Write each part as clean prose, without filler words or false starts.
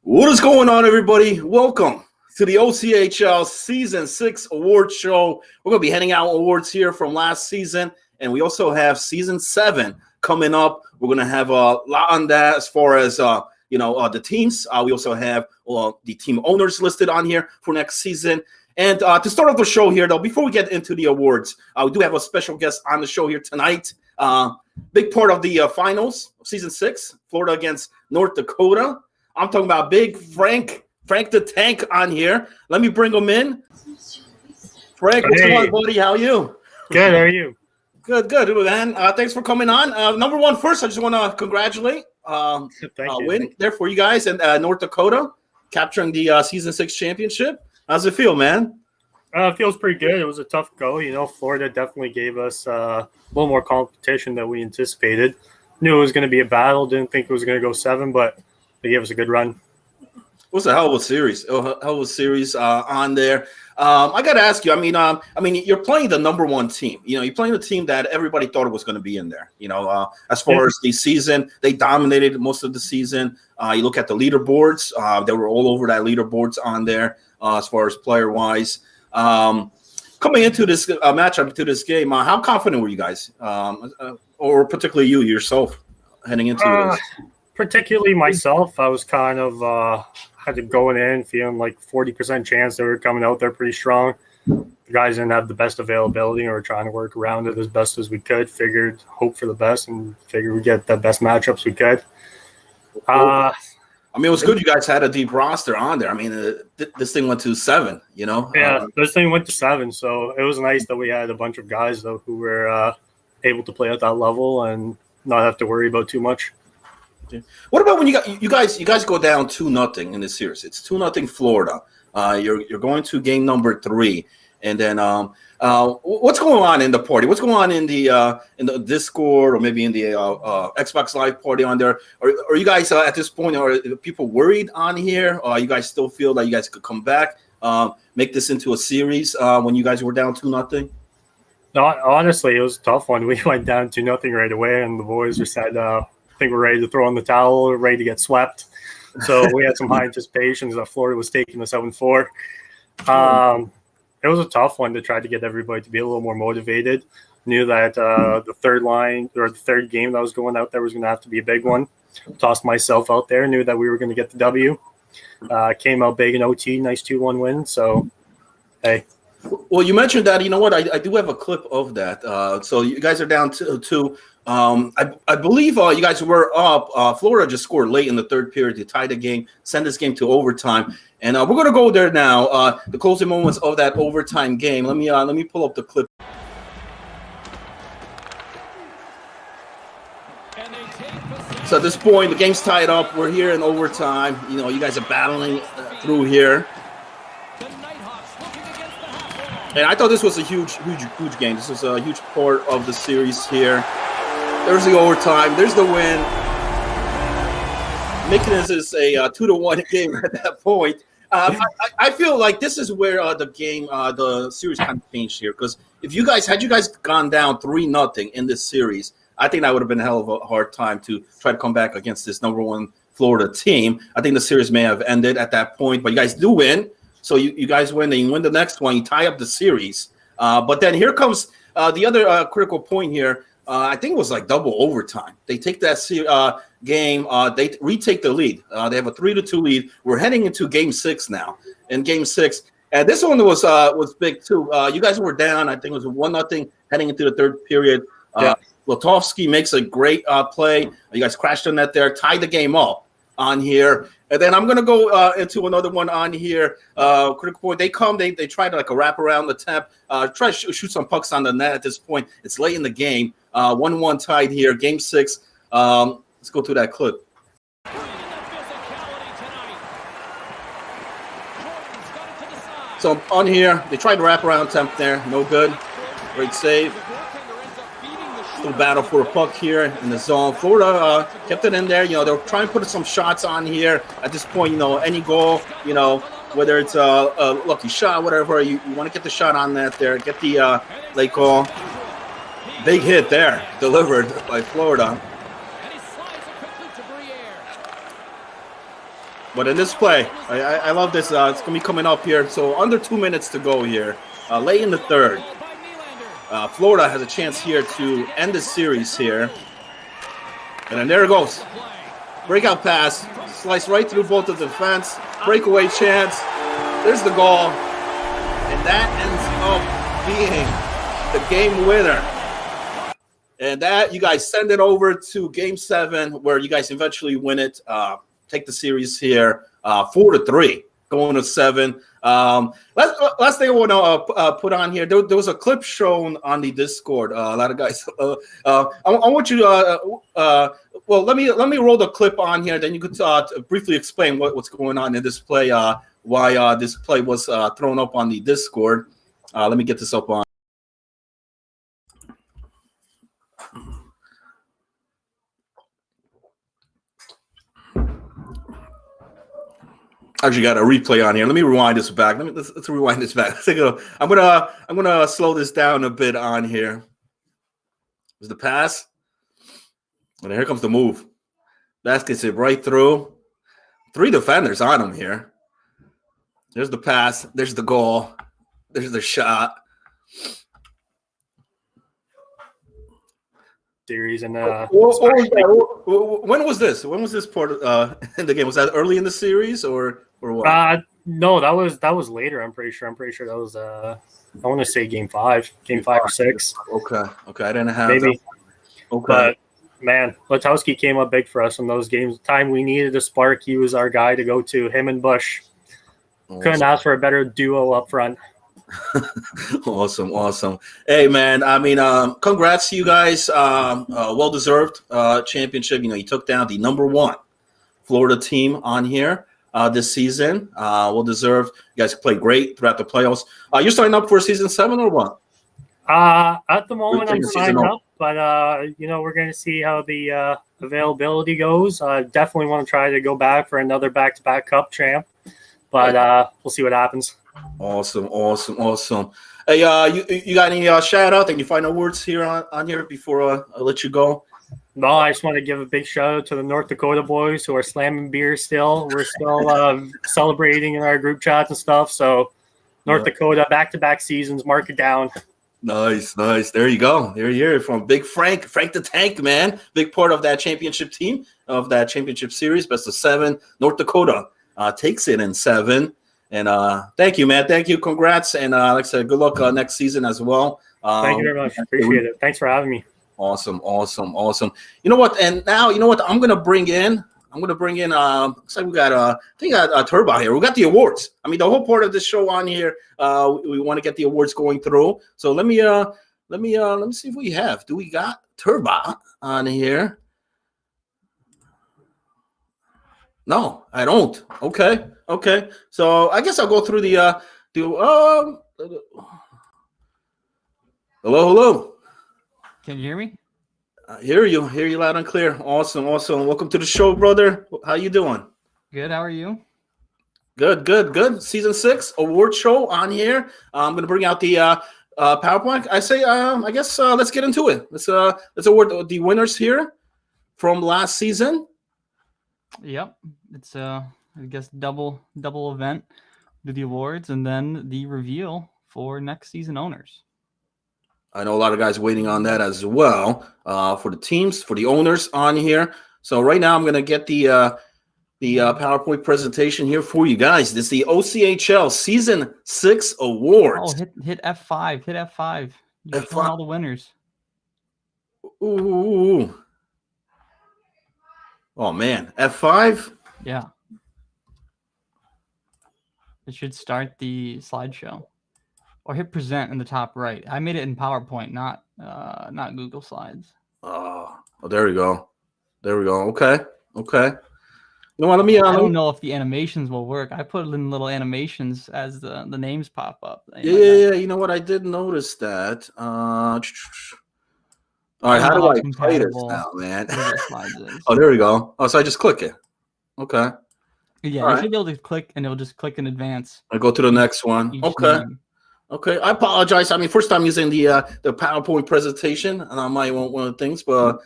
What is going on, everybody? Welcome to the OCHL Season 6 Award Show. We're going to be handing out awards here from last season, and we also have Season 7 coming up. We're going to have a lot on that as far as, the teams. We also have the team owners listed on here for next season. And to start off the show here, though, before we get into the awards, we do have a special guest on the show here tonight. Big part of the finals of Season 6, Florida against North Dakota. I'm talking about Big Frank the Tank on here. Let me bring him in. Frank, what's going on, buddy? How are you? Good. How are you? Good, man. Thanks for coming on. Number one, first, I just want to congratulate win there for you guys and North Dakota capturing the Season 6 championship. How's it feel, man? It feels pretty good. It was a tough go. Florida definitely gave us a little more competition than we anticipated. Knew it was going to be a battle. Didn't think it was going to go 7, but they gave us a good run. It was a hell of a series. On there. I got to ask you. I mean, you're playing the number one team. You're playing the team that everybody thought it was going to be in there. As far as the season, they dominated most of the season. You look at the leaderboards; they were all over that leaderboards on there as far as player wise. Coming into this matchup, to this game, how confident were you guys, or particularly you yourself, heading into this? Particularly myself, I was kind of had to go in feeling like 40% chance they were coming out there pretty strong. The guys didn't have the best availability, and we're trying to work around it as best as we could. Hope for the best, and figured we'd get the best matchups we could. It was good you guys had a deep roster on there. This thing went to 7, Yeah, this thing went to 7, so it was nice that we had a bunch of guys, though, who were able to play at that level and not have to worry about too much. What about when you guys go down 2-0 in this series? It's 2-0 Florida. You're going to game number 3, and then what's going on in the party? What's going on in the Discord or maybe in the Xbox Live party on there? Are you guys at this point, are people worried on here? You guys still feel that you guys could come back, make this into a series when you guys were down 2-0? No, honestly, it was a tough one. We went down 2-0 right away, and the boys just said, I think we're ready to throw in the towel, ready to get swept. So we had some high anticipations that Florida was taking the 7-4. It was a tough one to try to get everybody to be a little more motivated. Knew that the third game that was going out there was going to have to be a big one. Tossed myself out there. Knew that we were going to get the W. Came out big in OT. Nice 2-1 win. So, hey. Well, you mentioned that. You know what? I do have a clip of that. So you guys are down 2-2. I believe you guys were up. Florida just scored late in the third period to tie the game, send this game to overtime, and we're going to go there now. The closing moments of that overtime game. Let me pull up the clip. So at this point, the game's tied up. We're here in overtime. You guys are battling through here. And I thought this was a huge game. This was a huge part of the series here. There's the overtime. There's the win. Making this a 2-1 game at that point. I feel like this is where the series kind of changed here. Because had you guys gone down 3-0 in this series, I think that would have been a hell of a hard time to try to come back against this number one Florida team. I think the series may have ended at that point. But you guys do win. So you guys win, then you win the next one, you tie up the series. But then here comes the other critical point here. I think it was like double overtime. They take that game, they retake the lead. They have a 3-2 lead. We're heading into Game 6 now. In Game 6, and this one was big too. You guys were down. I think it was 1-0 heading into the third period. Lotovsky makes a great play. You guys crashed on that there, tied the game up on here. And then I'm going to go into another one on here. Critical point. They try to like a wrap around the temp, try to shoot some pucks on the net at this point. It's late in the game. 1-1 tied here. Game 6. Let's go to that clip. So on here, they tried to wrap around temp there. No good. Great save. Still battle for a puck here in the zone. Florida kept it in there. They're trying to put some shots on here. At this point, any goal, whether it's a lucky shot, whatever, you want to get the shot on that there. Get the late goal. Big hit there, delivered by Florida. But in this play, I love this. It's going to be coming up here. So under 2 minutes to go here. Late in the third. Florida has a chance here to end the series here. And then there it goes. Breakout pass. Slice right through both of the defense. Breakaway chance. There's the goal. And that ends up being the game winner. And that, you guys send it over to Game 7, where you guys eventually win it. Take the series here, 4-3, going to 7. Last thing I want to put on here, there was a clip shown on the Discord. A lot of guys. I want you to. Well, let me roll the clip on here. Then you could briefly explain what's going on in this play. Why this play was thrown up on the Discord. Let me get this up on. Actually got a replay on here. Let me rewind this back. Let's rewind this back. I'm gonna slow this down a bit on here. There's the pass. And here comes the move. Baskets it right through. 3 defenders on him here. There's the pass. There's the goal. There's the shot. Series and when was this? When was this part in the game? Was that early in the series or what? No, that was later. I'm pretty sure that was I want to say game 5 or 6. Okay, I didn't have maybe. That. Okay, but man, Letowski came up big for us in those games. The time we needed a spark, he was our guy to go to. Him and Bush couldn't ask for a better duo up front. Awesome. Hey, man, I mean, congrats to you guys. Well-deserved championship. You took down the number 1 Florida team on here this season. Well-deserved. You guys played great throughout the playoffs. You're signing up for season 7 or what? At the moment, I'm signed up, but we're going to see how the availability goes. Definitely want to try to go back for another back-to-back Cup champ, but we'll see what happens. Awesome. Hey, you got any shout out? Any final words here on here before I let you go? No, I just want to give a big shout out to the North Dakota boys who are slamming beer still. We're still celebrating in our group chats and stuff. So North Dakota, back-to-back seasons, mark it down. Nice. There you go. There you're from Big Frank the Tank, man. Big part of that championship team, of that championship series, best of 7. North Dakota takes it in 7. And thank you, man. Thank you. Congrats. And like I said, good luck next season as well. Thank you very much. Appreciate it. Thanks for having me. Awesome. You know what? And now, you know what? I'm going to bring in, looks like we got, I think Turbo here. We got the awards. I mean, the whole part of this show on here, we want to get the awards going through. So let me see if we have. Do we got Turbo on here? No, I don't. Okay. So I guess I'll go through the hello. Can you hear me? I hear you loud and clear. Awesome. Welcome to the show, brother. How you doing? Good. How are you? Good. Season 6 award show on here. I'm gonna bring out the PowerPoint. I guess let's get into it. Let's award the winners here from last season. Yep. It's I guess double event. Do the awards and then the reveal for next season owners. I know a lot of guys waiting on that as well for the teams, for the owners on here. So right now I'm going to get the PowerPoint presentation here for you guys. This is the OCHL Season 6 Awards. Oh, hit F5. Hit F5. You're F5. showing all the winners. Ooh. Oh, man. F5? Yeah. It should start the slideshow. Or hit present in the top right. I made it in PowerPoint, not Google Slides. Oh, there we go. Okay. You know what? I don't know if the animations will work. I put in little animations as the names pop up. Yeah. You know what? I did notice that. All right, how do I play this now, man? Oh, there we go. Oh, so I just click it. Okay. Yeah, you should be able to click, and it'll just click in advance. I go to the next one. Okay. I apologize. I mean, first time using the PowerPoint presentation, and I might want one of the things, but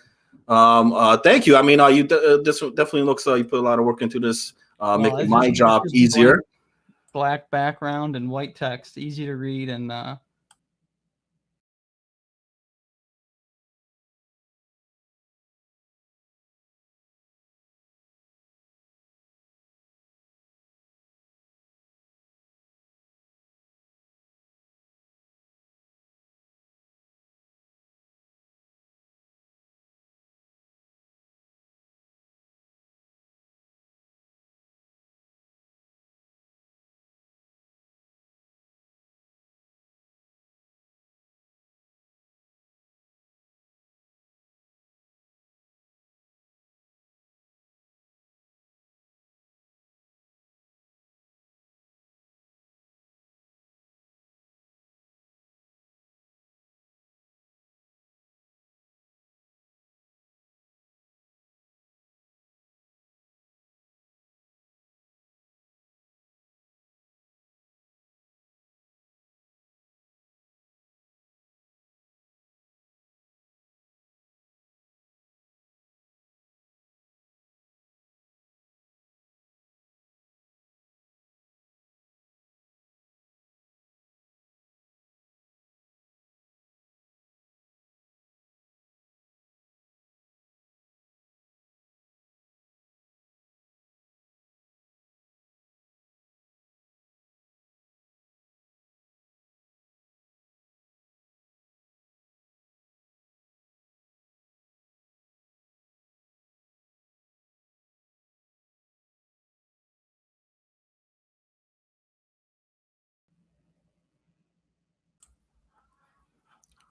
thank you. I mean, this definitely looks like you put a lot of work into this making it's my just- job it's just easier. black background and white text, easy to read, and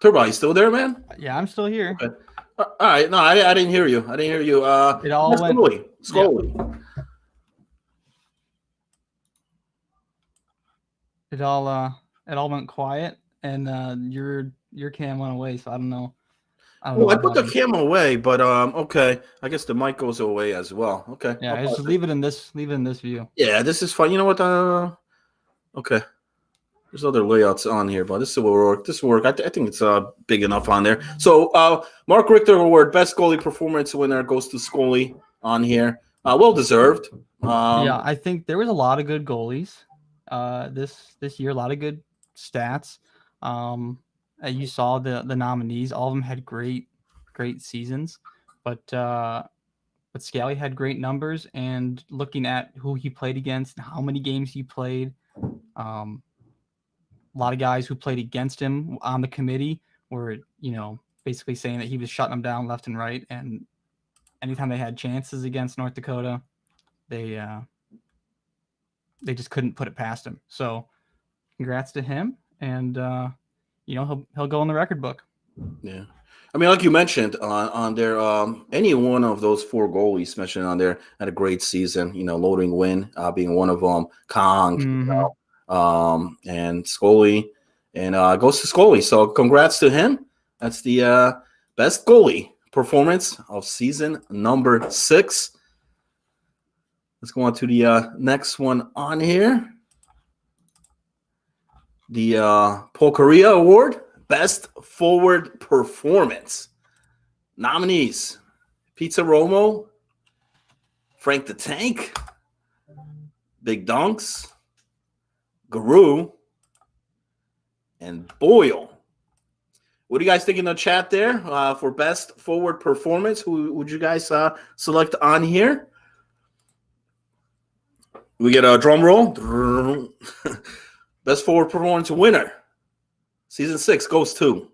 Turbo, you still there, man? yeah, I'm still here. Okay. All right. No, I didn't hear you. I didn't hear you. It all went. Scully. It all went quiet, and your cam went away. So I don't know. Oh, I what put the happened. camera away, but okay. I guess the mic goes away as well. Okay. Yeah, just leave it in this view. Yeah, this is fine. You know what? Okay. There's other layouts on here, but this will work. This will work. I think it's big enough on there. So, Mark Richter Award, best goalie performance winner goes to Scully on here. Well deserved. Yeah, I think there was a lot of good goalies this year, a lot of good stats. You saw the nominees, all of them had great seasons, but Scally had great numbers, and looking at who he played against and how many games he played, a lot of guys who played against him on the committee were, basically saying that he was shutting them down left and right, and anytime they had chances against North Dakota, they just couldn't put it past him. So congrats to him, and he'll go in the record book. Yeah. I mean, like you mentioned on there, any one of those four goalies mentioned on there had a great season. Loading Win being one of them, Kong, and Scully, and goes to Scully. So congrats to him. That's the best goalie performance of season number 6. Let's go on to the next one on here. The Paul Correa Award, best forward performance. Nominees: Pizza Romo, Frank the Tank, Big Dunks, Guru, and Boyle. What do you guys think in the chat there for best forward performance? Who would you guys select on here? We get a drum roll. Best forward performance winner. Season 6 goes to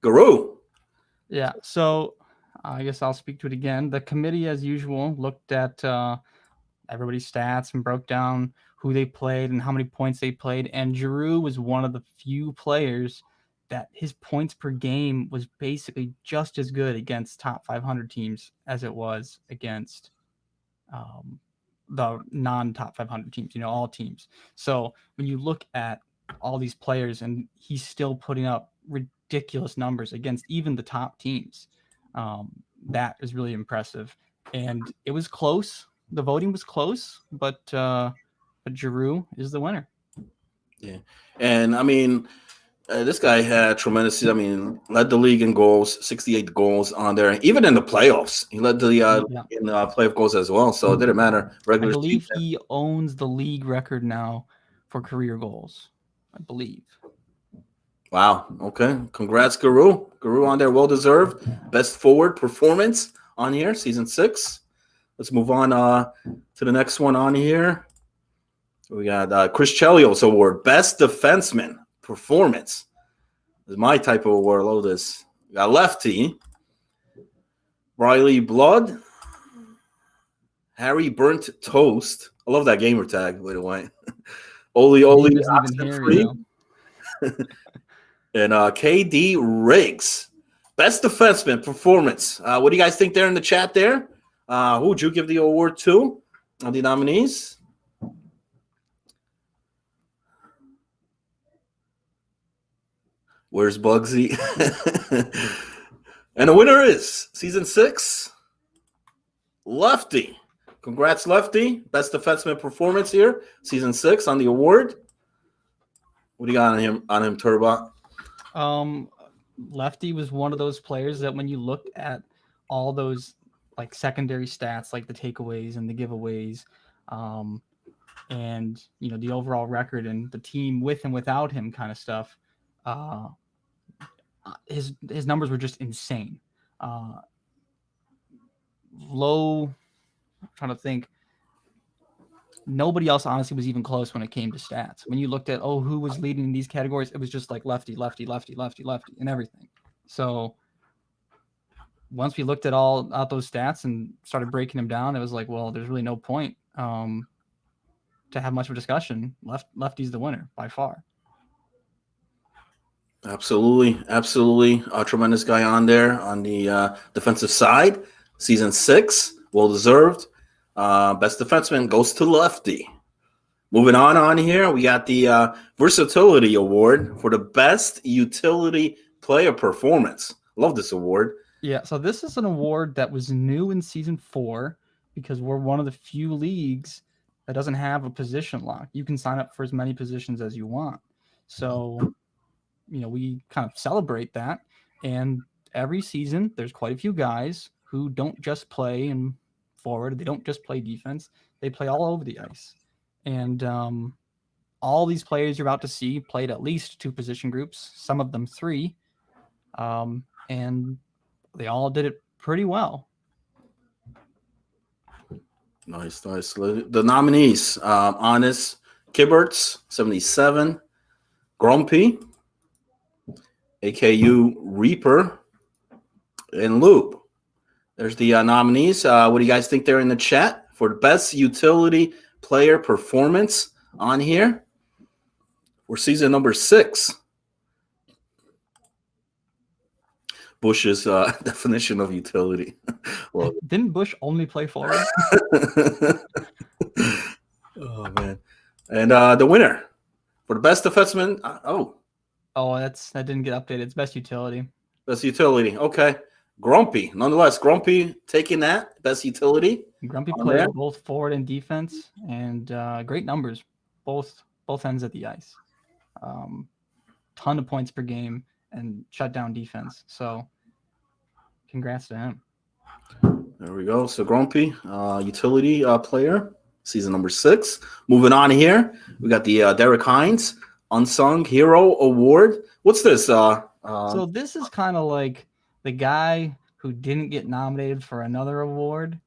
Guru. Yeah, so I guess I'll speak to it again. The committee, as usual, looked at everybody's stats and broke down who they played and how many points they played. And Giroux was one of the few players that his points per game was basically just as good against top 500 teams as it was against the non-top 500 teams, all teams. So when you look at all these players, and he's still putting up ridiculous numbers against even the top teams, that is really impressive. And it was close. The voting was close, but Giroux is the winner. Yeah, and I mean, This guy had tremendous. I mean, led the league in goals, 68 goals on there. Even in the playoffs, he led the Yeah. in playoff goals as well. So it didn't matter I regular believe season. he owns the league record now for career goals. I believe. Wow. Okay. Congrats, Guru. Guru on there, well deserved. Best forward performance on here, season 6. Let's move on to the next one on here. We got Chris Chelios Award, Best Defenseman Performance. This is my type of award. Love this. We got Lefty, Riley Blood, Harry Burnt Toast. I love that gamer tag, by the way. Oli His Oli name isn't even Oxen Harry Free. though. And KD Riggs. Best defenseman performance. What do you guys think there in the chat there? Who would you give the award to on the nominees? Where's Bugsy? And the winner is season 6, Lefty. Congrats, Lefty. Best defenseman performance here, season 6 on the award. What do you got on him, Turbot? Lefty was one of those players that when you look at all those like secondary stats, like the takeaways and the giveaways, and the overall record and the team with and without him kind of stuff, his numbers were just insane. Low. I'm trying to think. Nobody else honestly was even close when it came to stats. When you looked at who was leading in these categories, it was just like lefty, lefty, lefty, lefty, lefty, and everything. So once we looked at all out those stats and started breaking them down, it was like, well, there's really no point to have much of a discussion. Lefty's the winner by far. Absolutely. A tremendous guy on there on the defensive side. Season 6, well deserved. Best defenseman goes to Lefty. Moving on here, we got the Versatility Award for the best utility player performance. Love this award. Yeah, so this is an award that was new in season 4 because we're one of the few leagues that doesn't have a position lock. You can sign up for as many positions as you want. So, we kind of celebrate that. And every season, there's quite a few guys who don't just play in forward. They don't just play defense. They play all over the ice. And all these players you're about to see played at least 2 position groups, some of them 3. And they all did it pretty well. Nice. The nominees, Honest Kibberts, 77, Grumpy, AKU Reaper, and Lube. There's the nominees. What do you guys think there in the chat for the best utility player performance on here for season number 6? Bush's definition of utility. Well, didn't Bush only play forward? Oh man! And the winner for the best defenseman. That didn't get updated. It's best utility. Best utility. Okay, Grumpy. Nonetheless, Grumpy taking that best utility. Grumpy played both forward and defense, and great numbers, both ends of the ice. Ton of points per game and shut down defense. So, congrats to him. There we go. So Grumpy, utility player, season number 6. Moving on here, we got the Derek Hines Unsung Hero Award. What's this? So this is kind of like the guy who didn't get nominated for another award,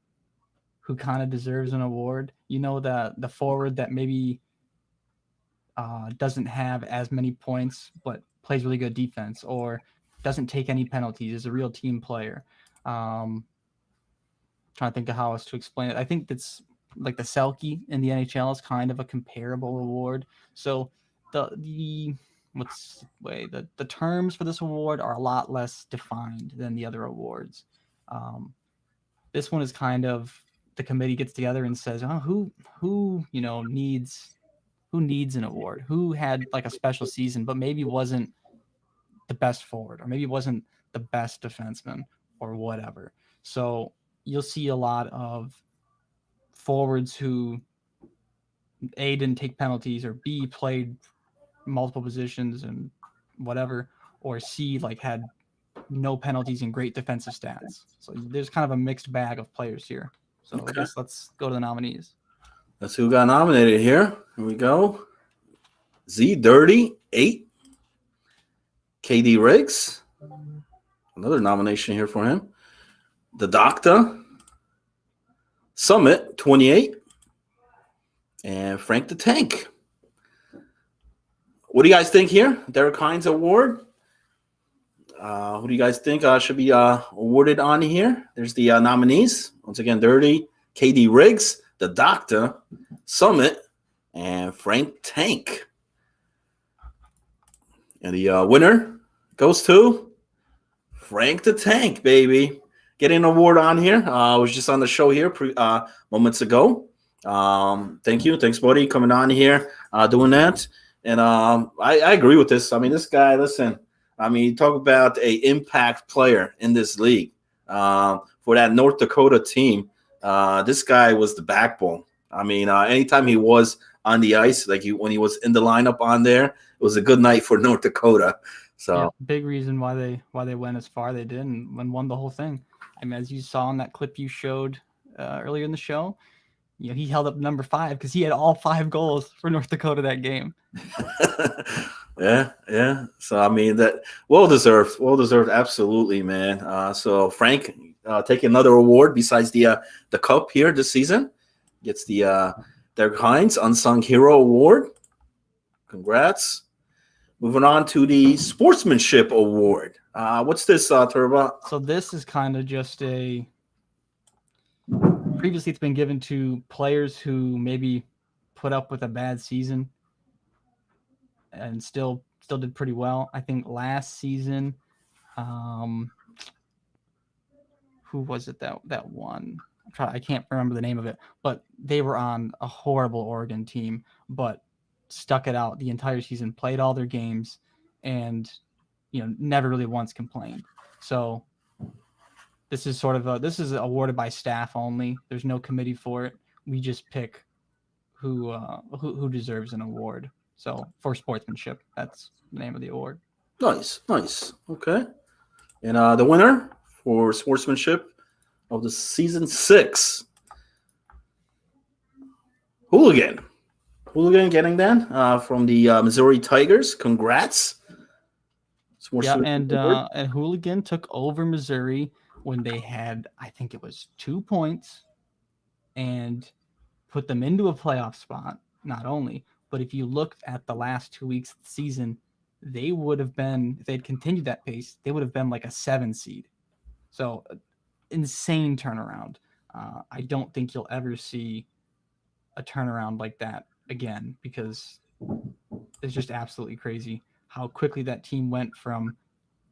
who kind of deserves an award. The forward that maybe doesn't have as many points but plays really good defense or doesn't take any penalties, is a real team player. Trying to think of how else to explain it. I think that's like the Selke in the NHL is kind of a comparable award. So the terms for this award are a lot less defined than the other awards. This one is kind of the committee gets together and says, who needs an award, who had like a special season but maybe wasn't the best forward or maybe wasn't the best defenseman or whatever. So you'll see a lot of forwards who A, didn't take penalties, or B, played multiple positions and whatever, or C, like had no penalties and great defensive stats. So there's kind of a mixed bag of players here. So I Okay. guess let's go to the nominees. Let's see who got nominated here. Here we go. Z Dirty 8. KD Riggs. Another nomination here for him. The Doctor. Summit 28. And Frank the Tank. What do you guys think here? Derek Hines Award. Who do you guys think should be awarded on here? There's the nominees. Once again, Dirty, KD Riggs, The Doctor, Summit, and Frank Tank. And the winner goes to Frank the Tank, baby. Getting an award on here. I was just on the show here moments ago. Thank you. Thanks, buddy, coming on here, doing that. And I agree with this. I mean, this guy, listen, I mean, talk about a impact player in this league. For that North Dakota team, this guy was the backbone. I mean, anytime he was on the ice, like when he was in the lineup on there, it was a good night for North Dakota. So yeah, big reason why they went as far they did and won the whole thing. I mean, as you saw in that clip you showed earlier in the show, you know, he held up number 5 because he had all 5 goals for North Dakota that game. yeah. So I mean, that well deserved, absolutely, man. So Frank taking another award besides the cup here this season, gets the Derek Hines Unsung Hero Award. Congrats. Moving on to the Sportsmanship Award. What's this, Turba? So this is kind of just previously it's been given to players who maybe put up with a bad season and still did pretty well. I think last season, who was it that won? I can't remember the name of it, but they were on a horrible Oregon team, but stuck it out the entire season, played all their games, and never really once complained. So this is this is awarded by staff only. There's no committee for it. We just pick who deserves an award. So for sportsmanship, that's the name of the award. Nice. Okay. And the winner for sportsmanship of the season 6, Hooligan getting that from the Missouri Tigers. Congrats. Yeah, and Hooligan took over Missouri when they had, I think it was 2 points, and put them into a playoff spot. Not only, but if you looked at the last 2 weeks of the season, they would have been, if they'd continued that pace, they would have been like a 7 seed. So insane turnaround. I don't think you'll ever see a turnaround like that again, because it's just absolutely crazy how quickly that team went from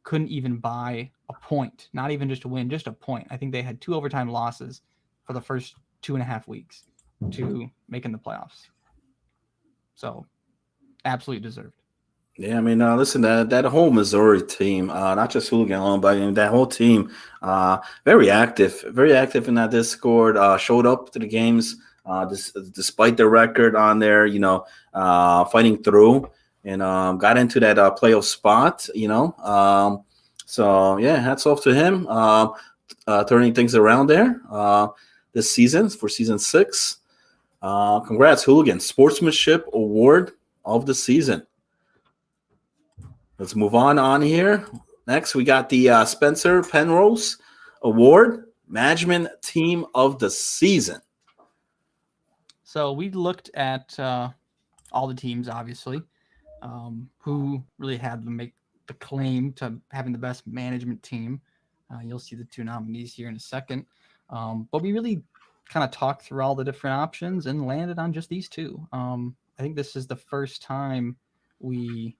couldn't even buy a point, not even just a win, just a point. I think they had 2 overtime losses for the first 2.5 weeks to making the playoffs. So absolutely deserved. Yeah, I mean, listen, that whole Missouri team, not just Hooligan alone, but I mean, that whole team, very active in that Discord, showed up to the games, despite their record on there, fighting through, and got into that playoff spot, so yeah, hats off to him, turning things around there this season for season 6. Congrats, Hooligan, Sportsmanship Award of the season. Let's move on here. Next, we got the Spencer Penrose Award, Management Team of the Season. So we looked at all the teams, obviously, who really had to make the claim to having the best management team. You'll see the 2 nominees here in a second. But we really kind of talked through all the different options and landed on just these 2. I think this is the first time we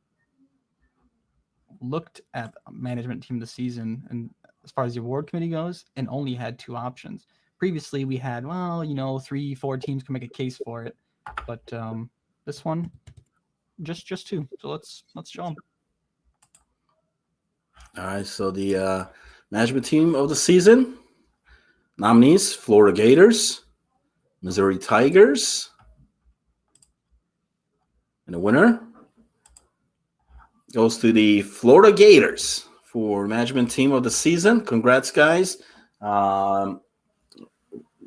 looked at management team of the season, and as far as the award committee goes, and only had 2 options. Previously we had 3-4 teams can make a case for it, but this one just 2. So let's show them. All right, so the management team of the season nominees: Florida Gators, Missouri Tigers, and the winner goes to the Florida Gators for management team of the season. Congrats, guys.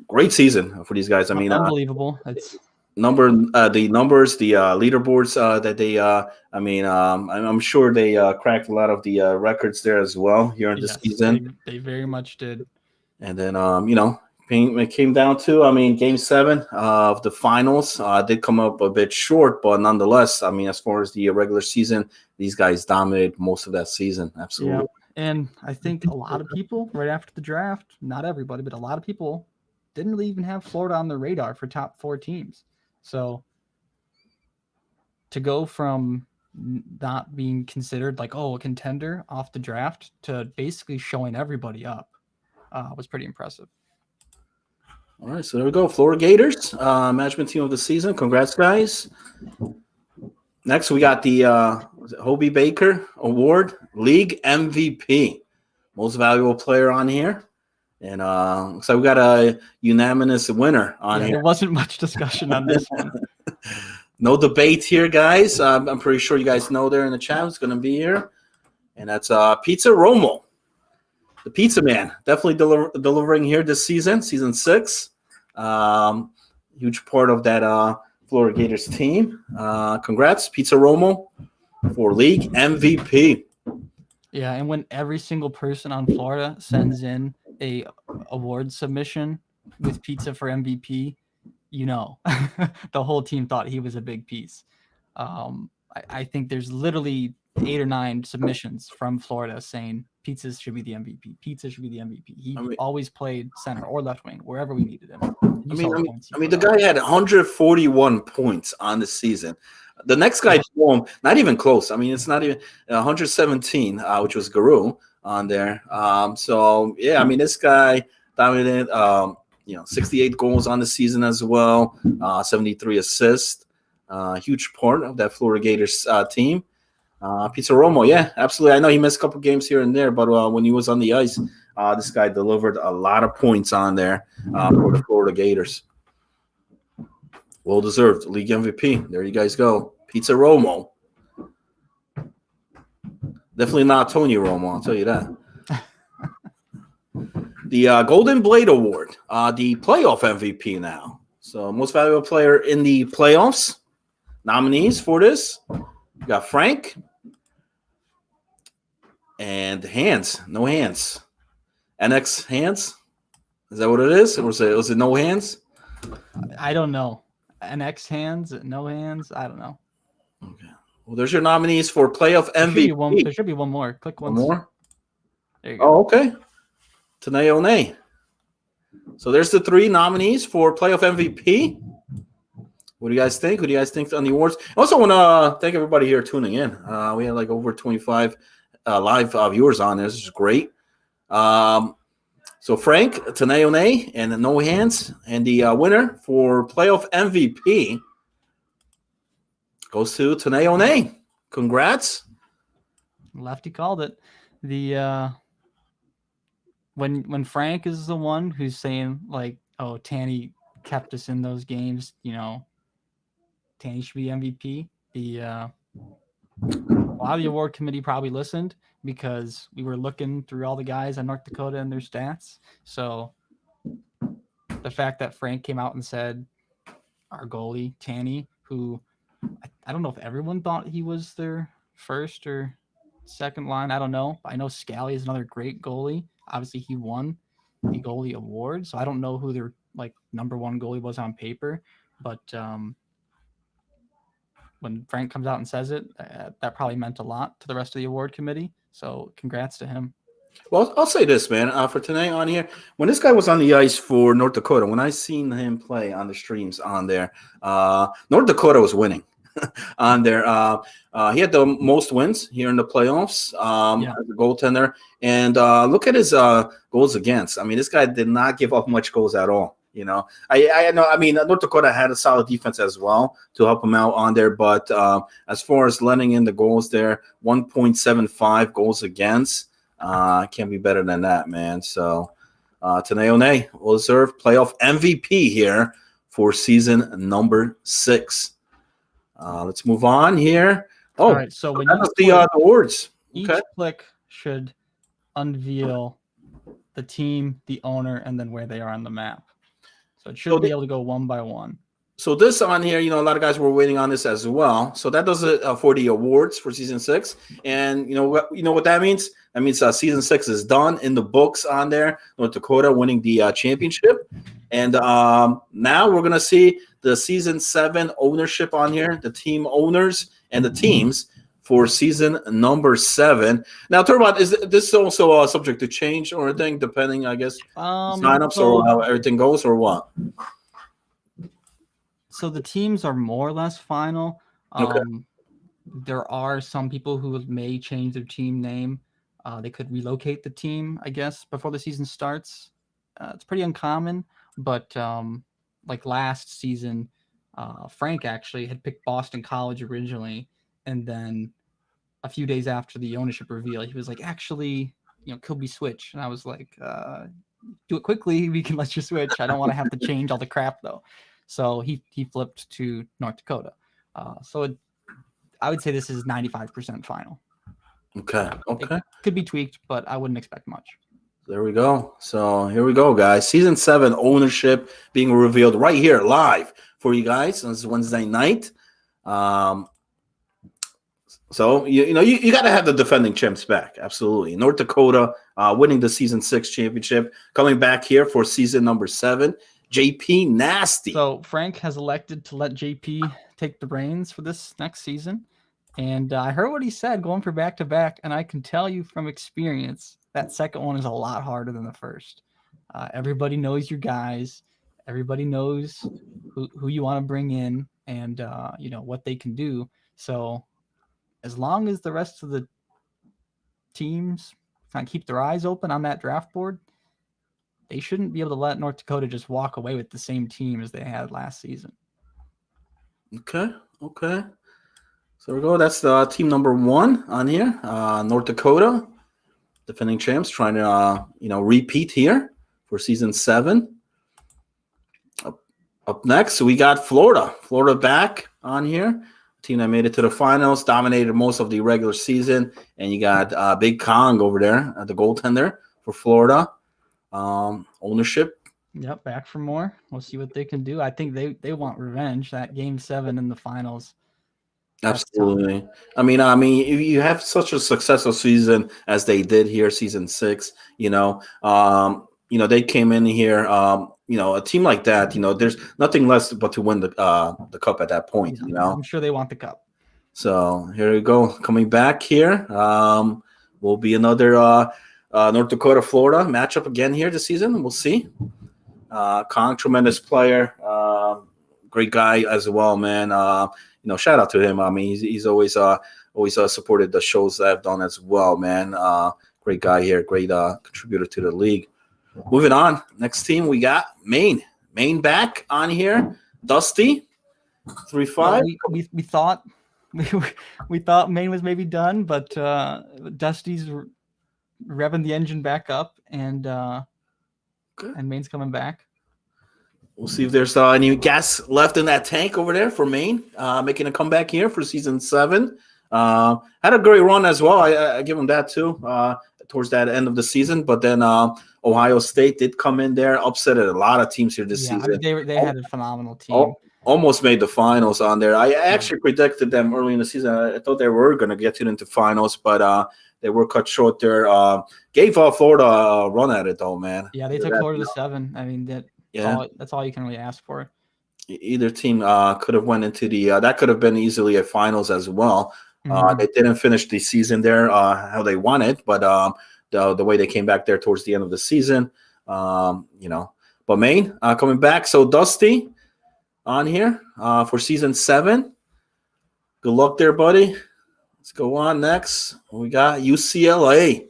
Great season for these guys. I mean, unbelievable. It's the numbers, the leaderboards that they. I'm sure they cracked a lot of the records there as well here in this season. They very much did. And then it came down to game 7 of the finals did come up a bit short, but nonetheless, as far as the regular season, these guys dominated most of that season. Absolutely. Yeah. And I think a lot of people right after the draft, not everybody, but a lot of people didn't really even have Florida on their radar for top 4 teams. So to go from not being considered like, a contender off the draft to basically showing everybody up was pretty impressive. All right, so there we go. Florida Gators, management team of the season. Congrats, guys. Next, we got the Hobie Baker Award, League MVP, most valuable player on here. And so we got a unanimous winner on here. There wasn't much discussion on this one. No debate here, guys. I'm pretty sure you guys know there in the chat who's going to be here. And that's Pizza Romo, the Pizza Man. Definitely delivering here this season 6. Huge part of that Florida Gators team. Congrats, Pizza Romo, for League MVP. Yeah, and when every single person on Florida sends in a award submission with pizza for MVP, the whole team thought he was a big piece. I think there's literally 8 or 9 submissions from Florida saying pizza should be the MVP. Pizza should be the MVP. He always played center or left wing, wherever we needed him. The guy had 141 points on the season. The next guy, not even close. It's not even 117, which was Guru on there. This guy dominated. 68 goals on the season as well. 73 assists. Huge part of that Florida Gators team. Pizza Romo, yeah, absolutely. I know he missed a couple games here and there, but when he was on the ice, this guy delivered a lot of points on there for the Florida Gators. Well deserved league MVP. There you guys go. Pizza Romo. Definitely not Tony Romo, I'll tell you that. The Golden Blade Award, the playoff MVP now. So most valuable player in the playoffs. Nominees for this. We got Frank. And Hands. No Hands. NX Hands. Is that what it is? Or was it no hands? I don't know. NX Hands, no hands. I don't know. Okay. Well, there's your nominees for playoff MVP. There should be one more. Click one more. There you go. Oh, okay. Tanae One. So there's the 3 nominees for playoff MVP. What do you guys think? Who do you guys think on the awards? I also want to thank everybody here tuning in. We had like over 25 live viewers on there. This is great. So Frank, Tanae One, and no hands. And the winner for playoff MVP goes to Tanae One. Congrats. Lefty called it. The when Frank is the one who's saying like, "Oh, Tanny kept us in those games," Tanny should be MVP. A lot of the award committee probably listened because we were looking through all the guys on North Dakota and their stats. So the fact that Frank came out and said our goalie Tanny, who I don't know if everyone thought he was their first or second line. I don't know. I know Scally is another great goalie. Obviously, he won the goalie award, so I don't know who their number 1 goalie was on paper. But when Frank comes out and says it, that probably meant a lot to the rest of the award committee. So congrats to him. Well, I'll say this, man, for tonight on here, when this guy was on the ice for North Dakota, when I seen him play on the streams on there, North Dakota was winning on there. He had the most wins here in the playoffs as a goaltender. And look at his goals against. This guy did not give up much goals at all. I know. North Dakota had a solid defense as well to help him out on there. But as far as letting in the goals there, 1.75 goals against. Can't be better than that, man. So Tanae One will deserve playoff MVP here for season number 6. Let's move on here. Oh, All right. So when that you was click, the awards. each Okay. click should unveil the team, the owner, and then where they are on the map. So it should So be able to go one by one. So this on here, a lot of guys were waiting on this as well. So that does it for the awards for season 6, and you know what that means. That means season 6 is done in the books on there. North Dakota winning the championship, and now we're gonna see the season 7 ownership on here, the team owners and the teams for season number 7. Now, Turbot, is this also subject to change or anything, depending, I guess, signups or how everything goes, or what? So the teams are more or less final. Okay. There are some people who may change their team name. They could relocate the team, I guess, before the season starts. It's pretty uncommon, but like last season, Frank actually had picked Boston College originally, and then a few days after the ownership reveal, he was like, "Actually, could we switch?" And I was like, "Do it quickly. We can let you switch. I don't want to have to change all the crap though." So he flipped to North Dakota. I would say this is 95% final. Okay. It could be tweaked, but I wouldn't expect much. There we go. So here we go, guys. Season 7 ownership being revealed right here live for you guys. This is Wednesday night. So you got to have the defending champs back. Absolutely. North Dakota winning the season 6 championship, coming back here for season number 7. JP Nasty. So Frank has elected to let JP take the reins for this next season. And I heard what he said going for back-to-back, and I can tell you from experience that second one is a lot harder than the first. Everybody knows your guys. Everybody knows who you want to bring in and, what they can do. So as long as the rest of the teams kind of keep their eyes open on that draft board, they shouldn't be able to let North Dakota just walk away with the same team as they had last season. Okay. So we go. That's the team number 1 on here. North Dakota, defending champs, trying to repeat here for season 7. Up next, we got Florida. Florida back on here. Team that made it to the finals, dominated most of the regular season, and you got Big Kong over there, the goaltender for Florida. Ownership. Yep, back for more. We'll see what they can do. I think they want revenge. That game 7 in the finals. Absolutely. I mean, if you have such a successful season as they did here, season 6. They came in here. A team like that. There's nothing less but to win the cup at that point. I'm sure they want the cup. So here we go. Coming back here, will be another North Dakota Florida matchup again here this season. We'll see. Kong, tremendous player, great guy as well, man. Shout out to him. I mean, he's always supported the shows that I've done as well, man. Great guy here, great contributor to the league. Moving on, next team we got Maine. Maine back on here. Dusty, 3-5. We thought we thought Maine was maybe done, but Dusty's revving the engine back up, and Maine's coming back. We'll see if there's any gas left in that tank over there for Maine, making a comeback here for season 7. Had a great run as well. I give them that too towards that end of the season. But then Ohio State did come in there, upset a lot of teams here this season. I mean, they had a phenomenal team. Almost made the finals on there. I actually predicted them early in the season. I thought they were going to get into finals, but they were cut short there. Gave Florida a run at it, though, man. Yeah, they took Florida to 7. I mean, that's all you can really ask for. Either team could have went into the that could have been easily a finals as well. They didn't finish the season there how they wanted, but the way they came back there towards the end of the season, But Maine coming back. So Dusty on here for season 7. Good luck there, buddy. Let's go on next. We got UCLA.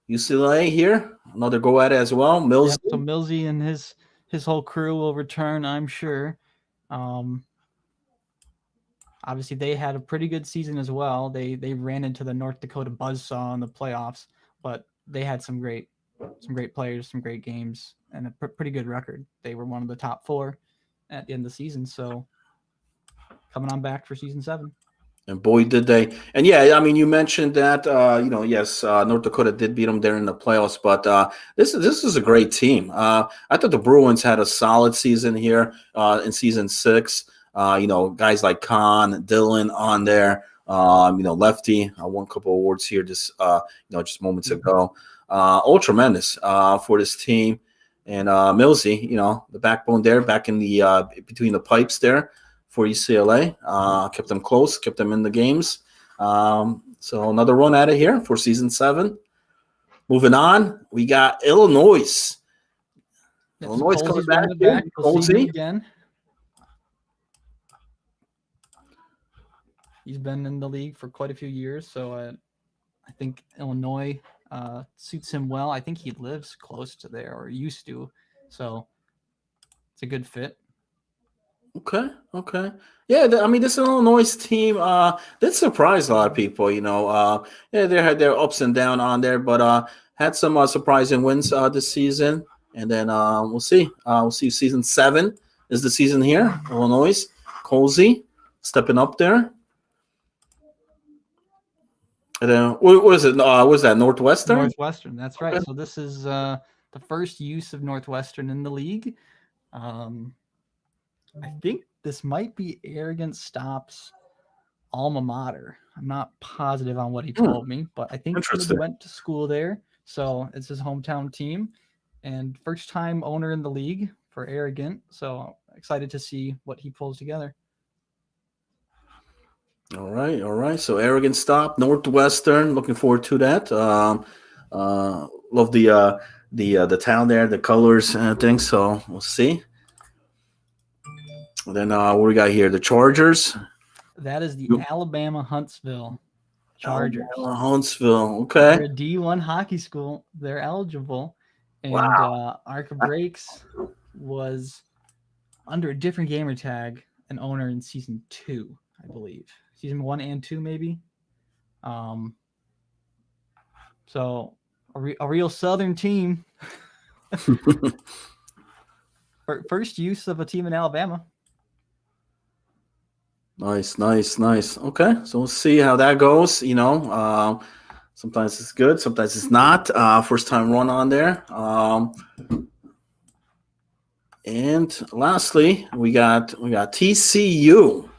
UCLA here. Another go at it as well. Millsy. So Millsy and his whole crew will return, I'm sure. Obviously, they had a pretty good season as well. They ran into the North Dakota buzzsaw in the playoffs, but they had some great players, some great games, and a pretty good record. They were one of the top 4 at the end of the season. So coming on back for season 7. And boy, did they! And yeah, I mean, you mentioned that yes, North Dakota did beat them there in the playoffs, but this is a great team. I thought the Bruins had a solid season here in season 6. Guys like Khan, Dylan on there. Lefty won a couple awards here just moments ago. All tremendous for this team. And Millsy, the backbone there, back in the between the pipes there for UCLA. Kept them close, kept them in the games. So another run out of here for season 7. Moving on, we got Illinois. Yep, Illinois so coming Colsey's back running it here. back. We'll see him Colsey. again. He's been in the league for quite a few years, so I think Illinois suits him well. I think he lives close to there or used to, so it's a good fit. Okay. Yeah, I mean, this Illinois team did surprise a lot of people. Yeah, they had their ups and downs on there, but had some surprising wins this season. And then we'll see. We'll see. Season 7 is the season here. Illinois, Colsey stepping up there. And then what was it? Was that Northwestern? Northwestern, that's right. So this is the first use of Northwestern in the league. I think this might be Arrogant Stop's alma mater. I'm not positive on what he told me, but I think he went to school there. So it's his hometown team and first time owner in the league for Arrogant. So excited to see what he pulls together. All right. So Arrogant Stop, Northwestern. Looking forward to that. Love the town there, the colors and things. So we'll see. And then what we got here? The Chargers. That is the Alabama Huntsville Chargers. Alabama Huntsville. Okay. They're a D1 hockey school. They're eligible. And Arca Breaks was under a different gamer tag, an owner in season 2, I believe. Season 1 and 2, maybe. So a real Southern team. First use of a team in Alabama. Nice. Okay, so we'll see how that goes. Sometimes it's good, sometimes it's not. First time run on there. And lastly, we got TCU,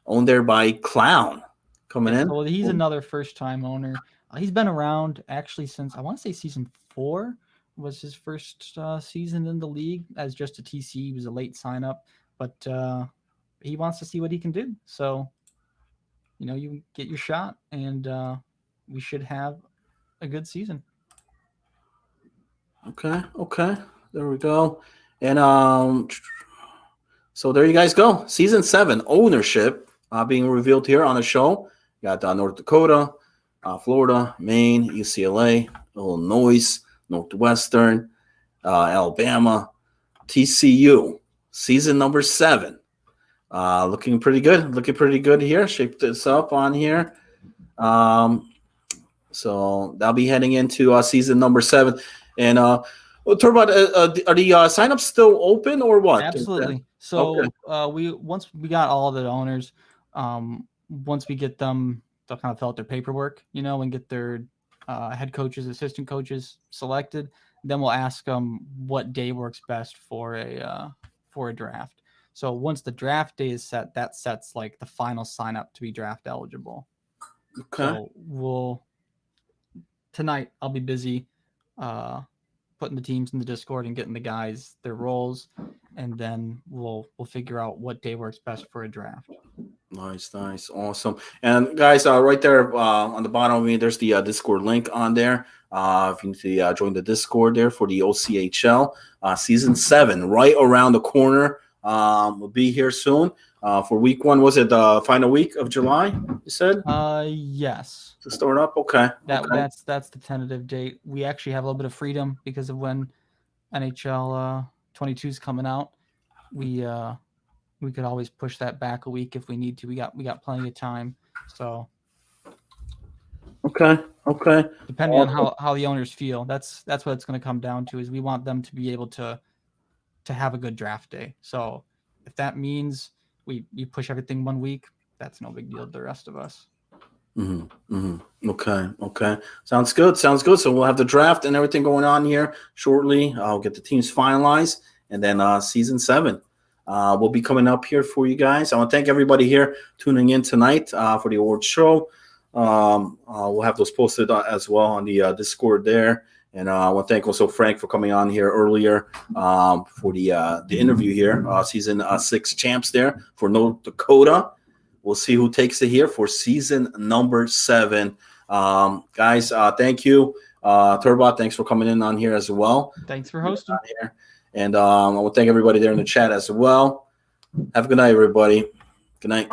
owned there by Clown, coming in. Well, he's another first time owner. He's been around actually since I want to say season 4 was his first season in the league as just a TC. He was a late sign up, but he wants to see what he can do. So, you get your shot, and we should have a good season. Okay. There we go. And so there you guys go. Season 7 ownership being revealed here on the show. You got North Dakota, Florida, Maine, UCLA, Illinois, Northwestern, Alabama, TCU. Season number 7. Looking pretty good here. Shape this up on here. So they'll be heading into season number 7. And we'll talk about are the signups still open or what? Absolutely. So once we got all the owners, once we get them, they'll kind of fill out their paperwork, and get their head coaches, assistant coaches selected. Then we'll ask them what day works best for a draft. So once the draft day is set, that sets like the final sign up to be draft eligible. Okay. So tonight I'll be busy putting the teams in the Discord and getting the guys their roles, and then we'll figure out what day works best for a draft. Nice, awesome. And guys, right there on the bottom of me, there's the Discord link on there. If you need to join the Discord there for the OCHL season 7, right around the corner. We'll be here soon for week 1. Was it the final week of July? You said? Yes. To start up. Okay. That's the tentative date. We actually have a little bit of freedom because of when NHL 22 is coming out. We could always push that back a week if we need to. We got plenty of time. So. Okay. Depending on how the owners feel, that's what it's going to come down to. Is we want them to be able to have a good draft day. So if that means we push everything 1 week, that's no big deal to the rest of us. Okay. Sounds good. So we'll have the draft and everything going on here shortly. I'll get the teams finalized, and then season 7 will be coming up here for you guys. I want to thank everybody here tuning in tonight for the awards show. We'll have those posted as well on the Discord there. And I want to thank also Frank for coming on here earlier for the interview here, season 6 champs there for North Dakota. We'll see who takes it here for season number 7. Guys, thank you. Turbot, thanks for coming in on here as well. Thanks for hosting. Here. And I want to thank everybody there in the chat as well. Have a good night, everybody. Good night.